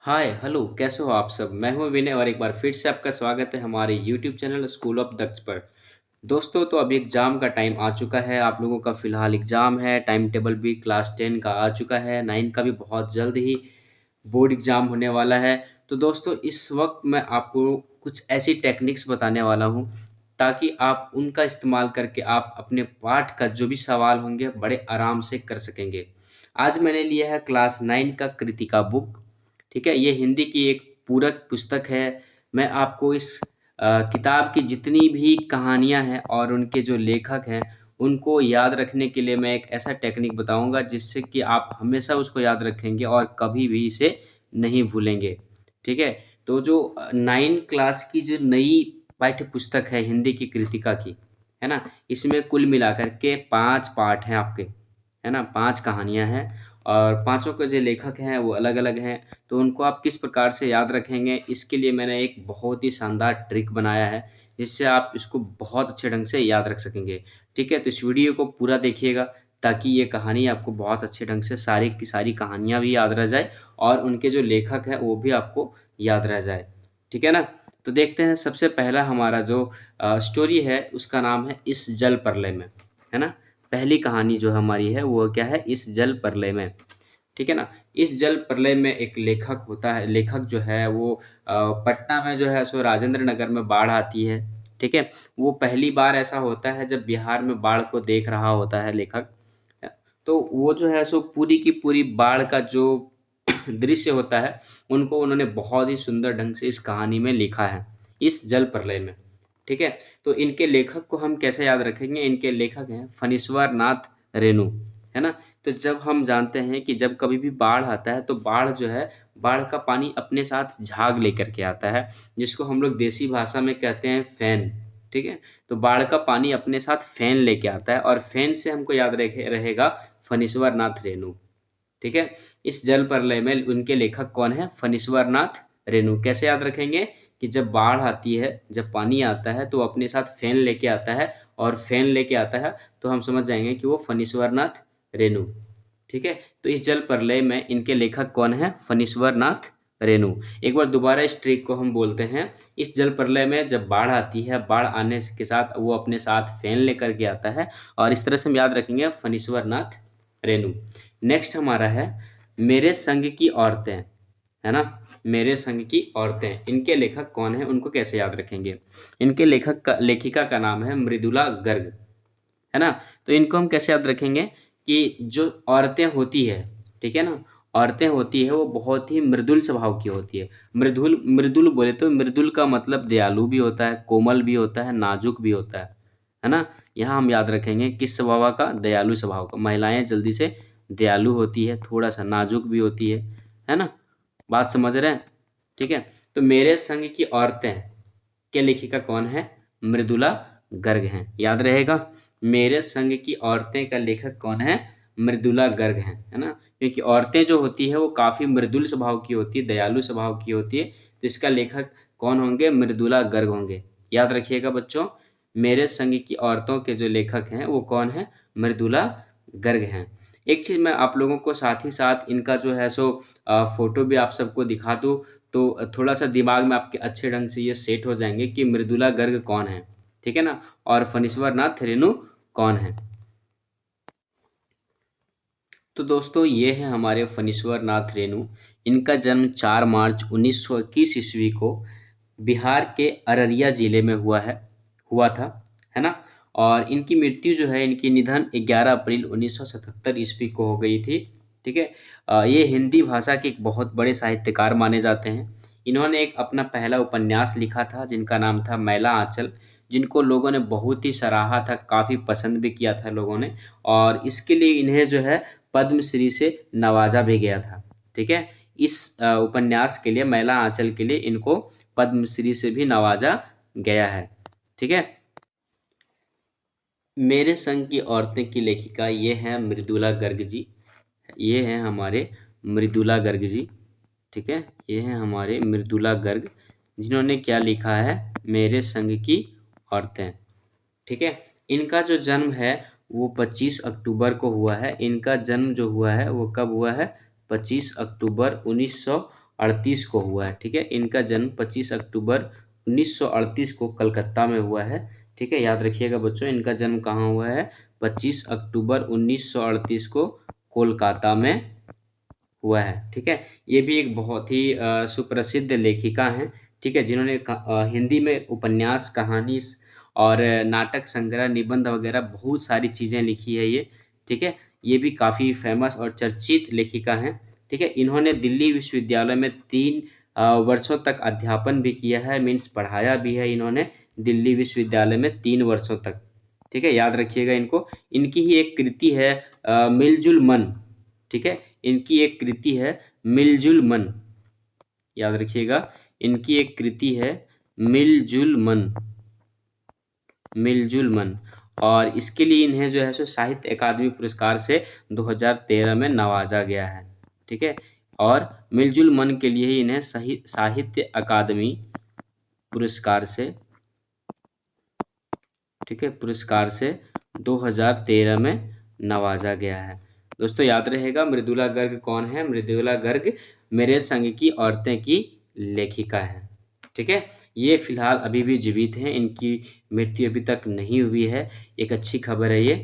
Hi hello कैसे हो आप सब। मैं हूं विनय और एक बार फिर से आपका स्वागत है हमारे यूट्यूब चैनल स्कूल ऑफ दक्ष पर। दोस्तों तो अभी एग्ज़ाम का टाइम आ चुका है। आप लोगों का फ़िलहाल एग्ज़ाम है। टाइम टेबल भी क्लास 10 का आ चुका है। 9 का भी बहुत जल्द ही बोर्ड एग्ज़ाम होने वाला है। तो दोस्तों इस वक्त मैं आपको कुछ ऐसी टेक्निक्स बताने वाला हूँ ताकि आप उनका इस्तेमाल करके आप अपने पाठ का जो भी सवाल होंगे बड़े आराम से कर सकेंगे। आज मैंने लिया है क्लास 9 का कृतिका बुक। ठीक है, ये हिंदी की एक पूरक पुस्तक है। मैं आपको इस किताब की जितनी भी कहानियाँ हैं और उनके जो लेखक हैं, उनको याद रखने के लिए मैं एक ऐसा टेक्निक बताऊँगा जिससे कि आप हमेशा उसको याद रखेंगे और कभी भी इसे नहीं भूलेंगे। ठीक है? तो जो 9 क्लास की जो नई पाठ्य पुस्तक है हिंदी की कृतिका की, है ना? इसमें कुल मिलाकर के 5 पाठ हैं आपके, है ना? 5 कहानियाँ हैं और पाँचों के जो लेखक हैं वो अलग-अलग हैं। तो उनको आप किस प्रकार से याद रखेंगे, इसके लिए मैंने एक बहुत ही शानदार ट्रिक बनाया है, जिससे आप इसको बहुत अच्छे ढंग से याद रख सकेंगे। ठीक है? तो इस वीडियो को पूरा देखिएगा ताकि ये कहानी आपको बहुत अच्छे ढंग से सारी की सारी कहानियाँ भी याद रह जाए और उनके जो लेखक हैं वो भी आपको याद रह जाए। ठीक है ना? तो देखते हैं सबसे पहला हमारा जो स्टोरी है उसका नाम है इस जल प्रलय में, है ना? पहली कहानी जो हमारी है वो क्या है, इस जल प्रलय में। ठीक है ना? इस जल प्रलय में एक लेखक होता है, लेखक जो है वो पटना में जो है सो राजेंद्र नगर में बाढ़ आती है। ठीक है? वो पहली बार ऐसा होता है जब बिहार में बाढ़ को देख रहा होता है लेखक। तो वो जो है सो पूरी की पूरी बाढ़ का जो दृश्य होता है, उनको उन्होंने बहुत ही सुंदर ढंग से इस कहानी में लिखा है, इस जल प्रलय में। ठीक है? तो इनके लेखक को हम कैसे याद रखेंगे? इनके लेखक हैं फणीश्वर नाथ रेणु, है ना? तो जब हम जानते हैं कि जब कभी भी बाढ़ आता है तो बाढ़ जो है, बाढ़ का पानी अपने साथ झाग लेकर के आता है, जिसको हम लोग देसी भाषा में कहते हैं फ़ैन। ठीक है? तो बाढ़ का पानी अपने साथ फ़ैन लेके आता है और फ़ैन से हमको याद रहेगा फणीश्वर नाथ रेणु। ठीक है? इस जल प्रलय में उनके लेखक कौन है? फणीश्वर नाथ रेणु। कैसे याद रखेंगे? कि जब बाढ़ आती है, जब पानी आता है तो वो अपने साथ फ़ैन लेके आता है और फ़ैन लेके आता है तो हम समझ जाएँगे कि वो फणीश्वर नाथ रेणु। ठीक है? तो इस जल प्रलय में इनके लेखक कौन हैं? फणीश्वर नाथ रेणु। एक बार दोबारा इस ट्रिक को हम बोलते हैं। इस जल प्रलय में जब बाढ़ आती है, बाढ़ आने के साथ वो अपने साथ फ़ैन लेकर के आता है और इस तरह से हम याद रखेंगे फणीश्वर नाथ रेणु। नेक्स्ट हमारा है मेरे संग की औरतें, है ना? मेरे संग की औरतें, इनके लेखक कौन हैं? उनको कैसे याद रखेंगे? इनके लेखिका का नाम है मृदुला गर्ग, है ना? तो इनको हम कैसे याद रखेंगे कि जो औरतें होती है, ठीक है ना? औरतें होती है वो बहुत ही मृदुल स्वभाव की होती है। मृदुल मृदुल बोले तो मृदुल का मतलब दयालु भी होता है, कोमल भी होता है, नाजुक भी होता है ना? यहाँ हम याद रखेंगे किस स्वभाव का? दयालु स्वभाव का। महिलाएँ जल्दी से दयालु होती है, थोड़ा-सा नाजुक भी होती है ना? बात समझ रहे हैं? ठीक है? तो मेरे संग की औरतें के लेखिका कौन है? मृदुला गर्ग हैं। याद रहेगा? मेरे संग की औरतें का लेखक कौन है? मृदुला गर्ग हैं, है ना? क्योंकि औरतें जो होती हैं वो काफ़ी मृदुल स्वभाव की होती है, दयालु स्वभाव की होती है, तो इसका लेखक कौन होंगे? मृदुला गर्ग होंगे। याद रखिएगा बच्चों, मेरे संग की औरतों के जो लेखक हैं वो कौन हैं? मृदुला गर्ग हैं। एक चीज़ मैं आप लोगों को साथ ही साथ इनका जो है सो फ़ोटो भी आप सबको दिखा दूँ, तो थोड़ा-सा दिमाग में आपके अच्छे ढंग से ये सेट हो जाएँगे कि मृदुला गर्ग कौन है, ठीक है ना? और फणीश्वर नाथ रेणु कौन है। तो दोस्तों ये हैं हमारे फणीश्वर नाथ रेणु। इनका जन्म 4 मार्च 1921 ईस्वी को बिहार के अररिया ज़िले में हुआ था, है ना? और इनकी मृत्यु जो है, इनकी निधन 11 अप्रैल 1977 ईस्वी को हो गई थी, ठीक है? ये हिंदी भाषा के एक बहुत बड़े साहित्यकार माने जाते हैं। इन्होंने एक अपना पहला उपन्यास लिखा था जिनका नाम था मैला आँचल, जिनको लोगों ने बहुत ही सराहा था, काफ़ी पसंद भी किया था लोगों ने और इसके लिए इन्हें जो है पद्मश्री से नवाजा भी गया था, ठीक है? इस उपन्यास के लिए मैला आँचल के लिए इनको पद्मश्री से भी नवाजा गया है, ठीक है? मेरे संग की औरतें की लेखिका ये हैं मृदुला गर्ग जी। ये हैं हमारे मृदुला गर्ग जी, ठीक है? ये हैं हमारे मृदुला गर्ग, जिन्होंने क्या लिखा है? मेरे संग की औरतें, ठीक है? इनका जो जन्म है वो 25 अक्टूबर को हुआ है। इनका जन्म जो हुआ है वो कब हुआ है? 25 अक्टूबर 1938 को हुआ है। ठीक है, इनका जन्म 25 अक्टूबर 1938 को कलकत्ता में हुआ है। ठीक है, याद रखिएगा बच्चों, इनका जन्म कहाँ हुआ है? 25 अक्टूबर 1938 को कोलकाता में हुआ है। ठीक है, ये भी एक बहुत ही सुप्रसिद्ध लेखिका हैं। ठीक है, जिन्होंने हिंदी में उपन्यास, कहानी और नाटक संग्रह, निबंध वगैरह बहुत सारी चीज़ें लिखी है ये। ठीक है, ये भी काफ़ी फेमस और चर्चित लेखिका हैं। ठीक है, इन्होंने दिल्ली विश्वविद्यालय में 3 वर्षों तक अध्यापन भी किया है, मीन्स पढ़ाया भी है इन्होंने दिल्ली विश्वविद्यालय में 3 वर्षों तक। ठीक है, याद रखिएगा इनको। इनकी ही एक कृति है मिलजुल मन। ठीक है, इनकी एक कृति है मिलजुल मन, याद रखिएगा। इनकी एक कृति है मिलजुल मन, मिलजुल मन। और इसके लिए इन्हें जो है सो साहित्य अकादमी पुरस्कार से 2013 में नवाजा गया है। ठीक है, और मिलजुल मन के लिए ही इन्हें सही साहित्य अकादमी पुरस्कार से, ठीक है, पुरस्कार से 2013 में नवाजा गया है। दोस्तों याद रहेगा, मृदुला गर्ग कौन है? मृदुला गर्ग मेरे संग की औरतें की लेखिका है। ठीक है, ये फिलहाल अभी भी जीवित हैं, इनकी मृत्यु अभी तक नहीं हुई है, एक अच्छी खबर है ये।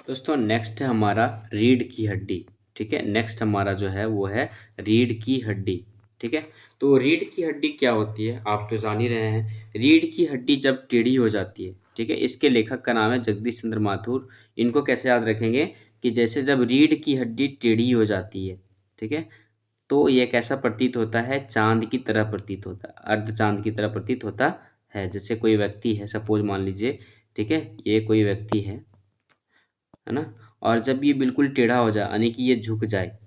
दोस्तों नेक्स्ट है हमारा रीढ़ की हड्डी। ठीक है, नेक्स्ट हमारा जो है वो है रीढ़ की हड्डी। ठीक है, तो रीढ़ की हड्डी क्या होती है आप तो जान ही रहे हैं। रीढ़ की हड्डी जब टेढ़ी हो जाती है, ठीक है, इसके लेखक का नाम है जगदीश चंद्र माथुर। इनको कैसे याद रखेंगे कि जैसे जब रीढ़ की हड्डी टेढ़ी हो जाती है, ठीक है, तो ये कैसा प्रतीत होता है? चांद की तरह प्रतीत होता है, अर्ध चांद की तरह प्रतीत होता है। जैसे कोई व्यक्ति है, सपोज मान लीजिए, ठीक है, ये कोई व्यक्ति है ना, और जब ये बिल्कुल टेढ़ा हो जाए, यानी कि ये झुक जाए,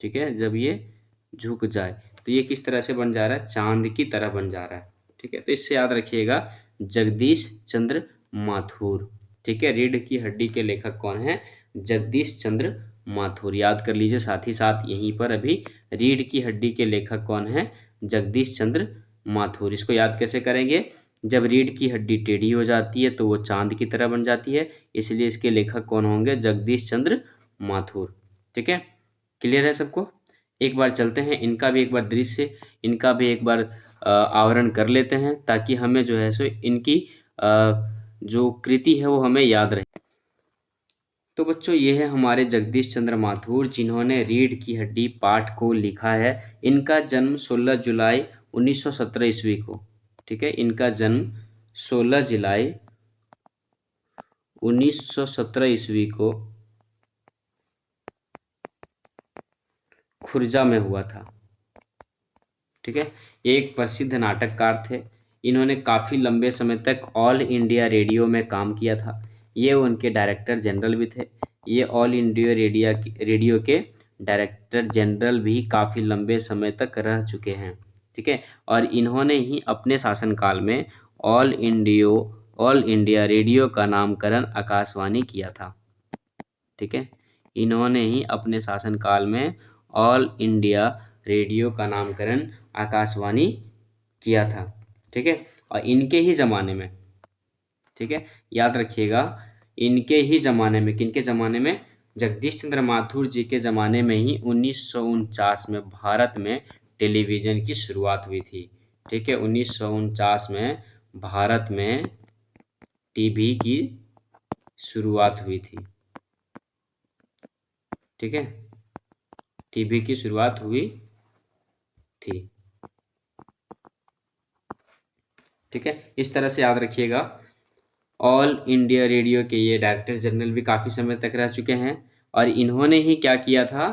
ठीक है, जब ये झुक जाए तो ये किस तरह से बन जा रहा है? चांद की तरह बन जा रहा है। ठीक है, तो इससे याद रखिएगा जगदीश चंद्र माथुर। ठीक है, रीढ़ की हड्डी के लेखक कौन है? जगदीश चंद्र माथुर, याद कर लीजिए साथ ही साथ यहीं पर अभी। रीढ़ की हड्डी के लेखक कौन है? जगदीश चंद्र माथुर। इसको याद कैसे करेंगे? जब रीढ़ की हड्डी टेढ़ी हो जाती है तो वो चांद की तरह बन जाती है, इसलिए इसके लेखक कौन होंगे? जगदीश चंद्र माथुर। ठीक है, क्लियर है सबको? एक बार चलते हैं, इनका भी एक बार दृश्य, इनका भी एक बार आवरण कर लेते हैं, ताकि हमें जो है सो इनकी जो कृति है वो हमें याद रहे। तो बच्चों ये है हमारे जगदीश चंद्र माथुर, जिन्होंने रीढ़ की हड्डी पाठ को लिखा है। इनका जन्म 16 जुलाई 1917 ईस्वी को, ठीक है, इनका जन्म 16 जुलाई 1917 ईस्वी को खुर्जा में हुआ था। ठीक है, ये एक प्रसिद्ध नाटककार थे। इन्होंने काफ़ी लंबे समय तक ऑल इंडिया रेडियो में काम किया था। ये उनके डायरेक्टर जनरल भी थे। ये ऑल इंडिया रेडियो के डायरेक्टर जनरल भी काफ़ी लंबे समय तक रह चुके हैं। ठीक है, और इन्होंने ही अपने शासनकाल में ऑल इंडिया रेडियो का नामकरण आकाशवाणी किया था। ठीक है, इन्होंने ही अपने शासनकाल में ऑल इंडिया रेडियो का नामकरण आकाशवाणी किया था। ठीक है, और इनके ही ज़माने में, ठीक है, याद रखिएगा, इनके ही ज़माने में, किनके ज़माने में? जगदीश चंद्र माथुर जी के ज़माने में ही 1949 में भारत में टेलीविज़न की शुरुआत हुई थी। ठीक है, 1949 में भारत में टीवी की शुरुआत हुई थी। ठीक है, टीवी की शुरुआत हुई थी। ठीक है, इस तरह से याद रखिएगा। ऑल इंडिया रेडियो के ये डायरेक्टर जनरल भी काफ़ी समय तक रह चुके हैं, और इन्होंने ही क्या किया था,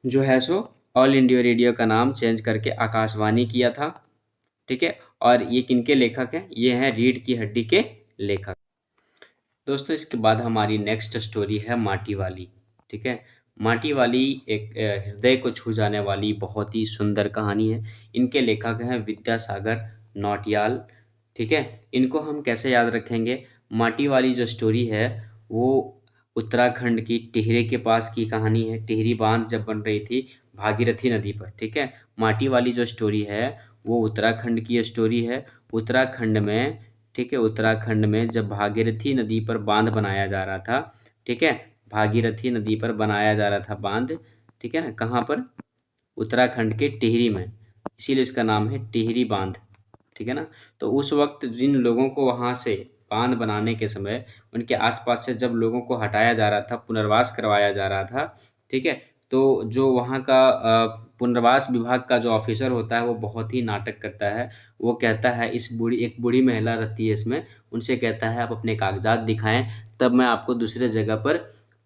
जो है सो ऑल इंडिया रेडियो का नाम चेंज करके आकाशवाणी किया था। ठीक है, और ये किनके लेखक हैं? ये हैं रीढ़ की हड्डी के लेखक। दोस्तों इसके बाद हमारी नेक्स्ट स्टोरी है माटी वाली। ठीक है, माटी वाली एक हृदय को छू जाने वाली बहुत ही सुंदर कहानी है। इनके लेखक हैं विद्यासागर नौटियाल। ठीक है, इनको हम कैसे याद रखेंगे? माटी वाली जो स्टोरी है वो उत्तराखंड की टिहरे के पास की कहानी है। टिहरी बांध जब बन रही थी भागीरथी नदी पर। ठीक है, माटी वाली जो स्टोरी है वो उत्तराखंड की स्टोरी है। उत्तराखंड में, ठीक है, उत्तराखंड में जब भागीरथी नदी पर बांध बनाया जा रहा था, ठीक है, भागीरथी नदी पर बनाया जा रहा था बांध, ठीक है ना, कहाँ पर, उत्तराखंड के टिहरी में, इसीलिए इसका नाम है टिहरी बांध, ठीक है ना। तो उस वक्त जिन लोगों को वहाँ से बांध बनाने के समय उनके आसपास से जब लोगों को हटाया जा रहा था, पुनर्वास करवाया जा रहा था, ठीक है, तो जो वहाँ का पुनर्वास विभाग का जो ऑफिसर होता है वो बहुत ही नाटक करता है। वो कहता है, इस बूढ़ी एक बूढ़ी महिला रहती है इसमें, उनसे कहता है आप अपने कागजात दिखाएं, तब मैं आपको दूसरे जगह पर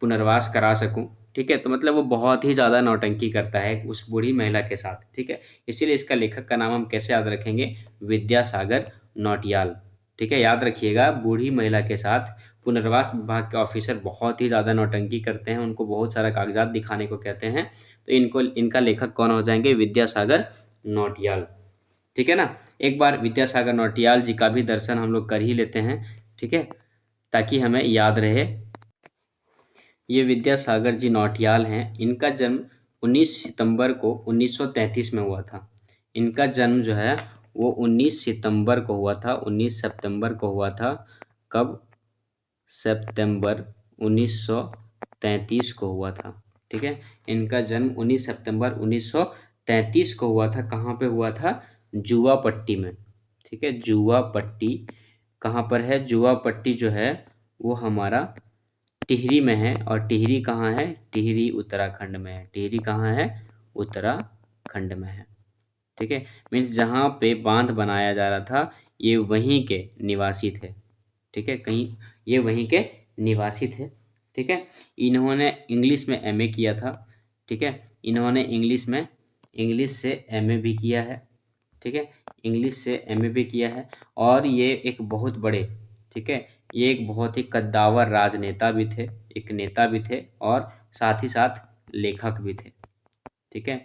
पुनर्वास करा सकूं, ठीक है। तो मतलब वो बहुत ही ज़्यादा नौटंकी करता है उस बूढ़ी महिला के साथ, ठीक है। इसीलिए इसका लेखक का नाम हम कैसे याद रखेंगे, विद्यासागर नौटियाल, ठीक है। याद रखिएगा, बूढ़ी महिला के साथ पुनर्वास विभाग के ऑफिसर बहुत ही ज़्यादा नौटंकी करते हैं, उनको बहुत सारा कागजात दिखाने को कहते हैं, तो इनका लेखक कौन हो जाएंगे, विद्यासागर नौटियाल, ठीक है ना। एक बार विद्यासागर नौटियाल जी का भी दर्शन हम लोग कर ही लेते हैं, ठीक है, ताकि हमें याद रहे। ये विद्यासागर जी नौटियाल हैं। इनका जन्म 19 सितंबर को 1933 में हुआ था। इनका जन्म जो है वो 19 सितंबर को हुआ था, 19 सितंबर को हुआ था। कब, सितंबर 1933 को हुआ था, ठीक है। इनका जन्म 19 सितंबर 1933 को हुआ था। कहाँ पे हुआ था, जुआ पट्टी में, ठीक है। जुआ पट्टी कहाँ पर है, जुआ पट्टी जो है वो हमारा टिहरी में है। और टिहरी कहाँ है, टिहरी उत्तराखंड में है। टिहरी कहाँ है, उत्तराखंड में है, ठीक है। मीन्स जहाँ पे बांध बनाया जा रहा था ये वहीं के निवासी थे, ठीक है, कहीं ये वहीं के निवासी थे, ठीक है। इन्होंने इंग्लिश में एमए किया था, ठीक है। इन्होंने इंग्लिश से एमए भी किया है, ठीक है, इंग्लिश से एमए भी किया है। और ये एक बहुत बड़े, ठीक है, ये एक बहुत ही कद्दावर राजनेता भी थे, एक नेता भी थे और साथ ही साथ लेखक भी थे, ठीक है।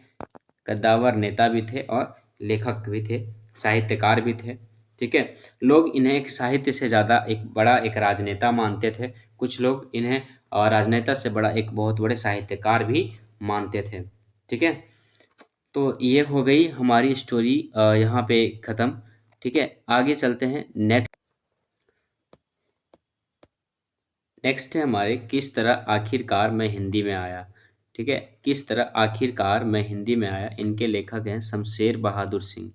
कद्दावर नेता भी थे और लेखक भी थे, साहित्यकार भी थे, ठीक है। लोग इन्हें एक साहित्य से ज़्यादा एक बड़ा एक राजनेता मानते थे। कुछ लोग इन्हें राजनेता से बड़ा एक बहुत बड़े साहित्यकार भी मानते थे, ठीक है। तो ये हो गई हमारी स्टोरी यहाँ पे ख़त्म, ठीक है। आगे चलते हैं, नेक्स्ट है हमारे, किस तरह आखिरकार मैं हिंदी में आया, ठीक है। किस तरह आखिरकार मैं हिंदी में आया, इनके लेखक हैं शमशेर बहादुर सिंह,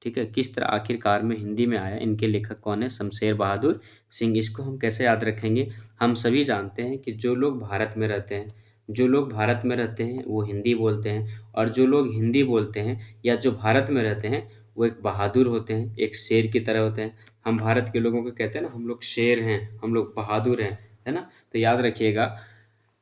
ठीक है। किस तरह आखिरकार मैं हिंदी में आया, इनके लेखक कौन है, शमशेर बहादुर सिंह। इसको हम कैसे याद रखेंगे, हम सभी जानते हैं कि जो लोग भारत में रहते हैं, जो लोग भारत में रहते हैं वो हिंदी बोलते हैं, और जो लोग हिंदी बोलते हैं या जो भारत में रहते हैं वो एक बहादुर होते हैं, एक शेर की तरह होते हैं। हम भारत के लोगों को कहते हैं ना, हम लोग शेर हैं, हम लोग बहादुर हैं, है ना। तो याद रखिएगा,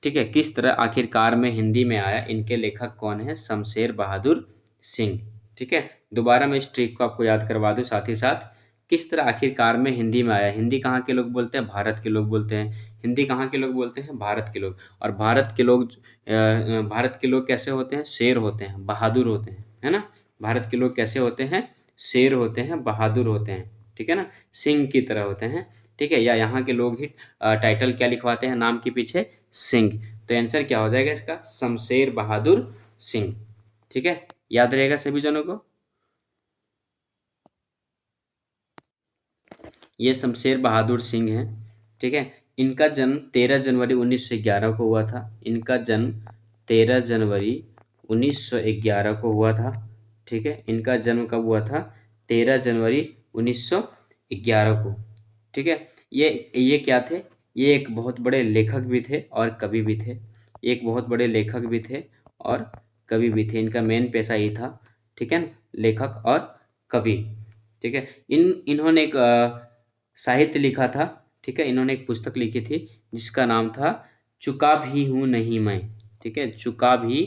ठीक है। किस तरह आखिरकार में हिंदी में आया, इनके लेखक कौन है, शमशेर बहादुर सिंह, ठीक है। दोबारा मैं इस ट्रिक को आपको याद करवा दूं साथ ही साथ, किस तरह आखिरकार में हिंदी में आया। हिंदी कहाँ के लोग बोलते हैं, भारत के लोग बोलते हैं। हिंदी कहाँ के लोग बोलते हैं, भारत के लोग। और भारत के लोग कैसे होते हैं, शेर होते हैं, बहादुर होते हैं, है ना। भारत के लोग कैसे होते हैं, शेर होते हैं, बहादुर होते हैं, ठीक है ना, सिंह की तरह होते हैं, ठीक है। या यहाँ के लोग ही टाइटल क्या लिखवाते हैं नाम के पीछे, सिंह। तो आंसर क्या हो जाएगा इसका, शमशेर बहादुर सिंह, ठीक है। याद रहेगा सभी जनों को। ये शमशेर बहादुर सिंह हैं, ठीक है। इनका जन्म 13 जनवरी 1911 को हुआ था। इनका जन्म 13 जनवरी 1911 को हुआ था, ठीक है। इनका जन्म कब हुआ था, 13 जनवरी 1911 को, ठीक है। ये क्या थे, ये एक बहुत बड़े लेखक भी थे और कवि भी थे। एक बहुत बड़े लेखक भी थे और कवि भी थे। इनका मेन पेशा ही था, ठीक है ना, लेखक और कवि, ठीक है। इन्होंने एक साहित्य लिखा था, ठीक है। इन्होंने एक पुस्तक लिखी थी जिसका नाम था चुका भी हूँ नहीं मैं, ठीक है। चुका भी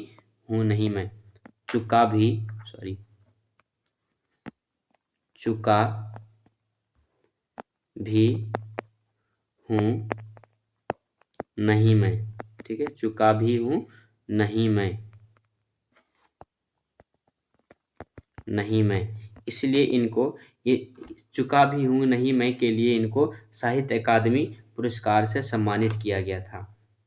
हूँ नहीं मैं, चुका भी, सॉरी, चुका भी हूँ नहीं मैं, ठीक है। चुका भी हूँ नहीं मैं, नहीं मैं, इसलिए इनको ये चुका भी हूँ नहीं मैं के लिए इनको साहित्य अकादमी पुरस्कार से सम्मानित किया गया था,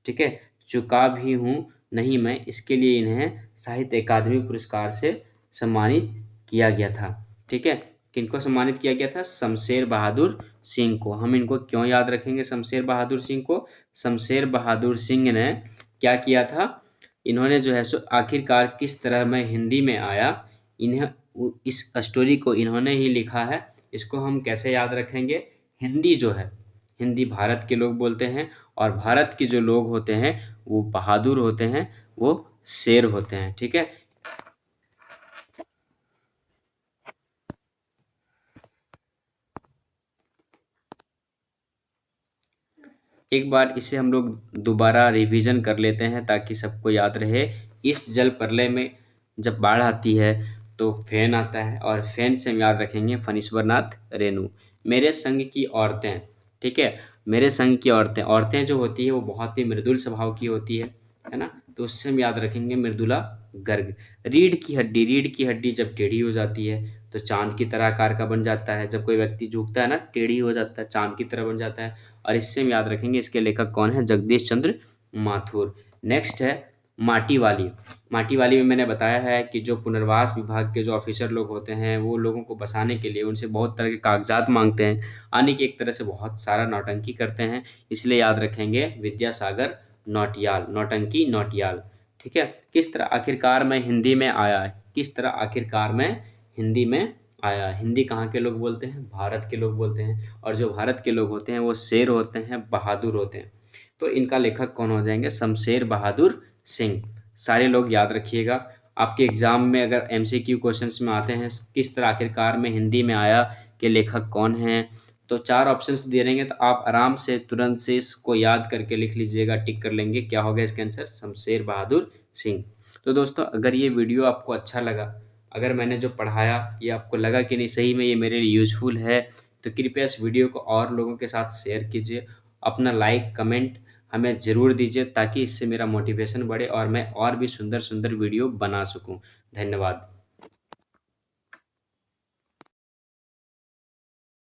ठीक है। चुका भी हूँ नहीं मैं, इसके लिए इन्हें साहित्य अकादमी पुरस्कार से सम्मानित किया गया था, ठीक है। किनको सम्मानित किया गया था? शमशेर बहादुर सिंह को। हम इनको क्यों याद रखेंगे शमशेर बहादुर सिंह को? शमशेर बहादुर सिंह ने क्या किया था? इन्होंने जो है सो आखिरकार किस तरह मैं हिंदी में आया, इन्हें इस स्टोरी को इन्होंने ही लिखा है। इसको हम कैसे याद रखेंगे? हिंदी जो है, हिंदी भारत के लोग बोलते हैं, और भारत के जो लोग होते हैं वो बहादुर होते हैं, वो शेर होते हैं। ठीक है। एक बार इसे हम लोग दोबारा रिवीजन कर लेते हैं ताकि सबको याद रहे। इस जल प्रलय में जब बाढ़ आती है तो फैन आता है, और फैन से हम याद रखेंगे फणीश्वर नाथ रेणु। मेरे संग की औरतें, ठीक है, मेरे संग की औरतें, औरतें जो होती है वो बहुत ही मृदुल स्वभाव की होती है ना, तो उससे हम याद रखेंगे मृदुला गर्ग। रीढ़ की हड्डी, रीढ़ की हड्डी जब टेढ़ी हो जाती है तो चांद की तरह आकार का बन जाता है। जब कोई व्यक्ति झुकता है ना, टेढ़ी हो जाता है, चांद की तरह बन जाता है। और इससे हम याद रखेंगे, इसके लेखक कौन है? जगदीश चंद्र माथुर। नेक्स्ट है माटी वाली। माटी वाली में मैंने बताया है कि जो पुनर्वास विभाग के जो ऑफिसर लोग होते हैं वो लोगों को बसाने के लिए उनसे बहुत तरह के कागजात मांगते हैं, आने की एक तरह से बहुत सारा नौटंकी करते हैं। इसलिए याद रखेंगे विद्यासागर नौटियाल, नौटंकी नौटियाल। ठीक है। किस तरह आखिरकार मैं हिंदी में आया, किस तरह आखिरकार मैं हिंदी में आया। हिंदी कहाँ के लोग बोलते हैं? भारत के लोग बोलते हैं, और जो भारत के लोग होते हैं वो शेर होते हैं, बहादुर होते हैं। तो इनका लेखक कौन हो जाएंगे? शमशेर बहादुर सिंह। सारे लोग याद रखिएगा। आपके एग्जाम में अगर एमसीक्यू क्वेश्चंस में आते हैं किस तरह आखिरकार में हिंदी में आया के लेखक कौन हैं, तो चार ऑप्शंस दे रहेंगे, तो आप आराम से तुरंत से इसको याद करके लिख लीजिएगा, टिक कर लेंगे। क्या होगा इसका आंसर? शमशेर बहादुर सिंह। तो दोस्तों, अगर ये वीडियो आपको अच्छा लगा, अगर मैंने जो पढ़ाया ये आपको लगा कि नहीं सही में ये मेरे लिए यूज़फुल है, तो कृपया इस वीडियो को और लोगों के साथ शेयर कीजिए। अपना लाइक कमेंट हमें ज़रूर दीजिए ताकि इससे मेरा मोटिवेशन बढ़े और मैं और भी सुंदर सुंदर वीडियो बना सकूं। धन्यवाद।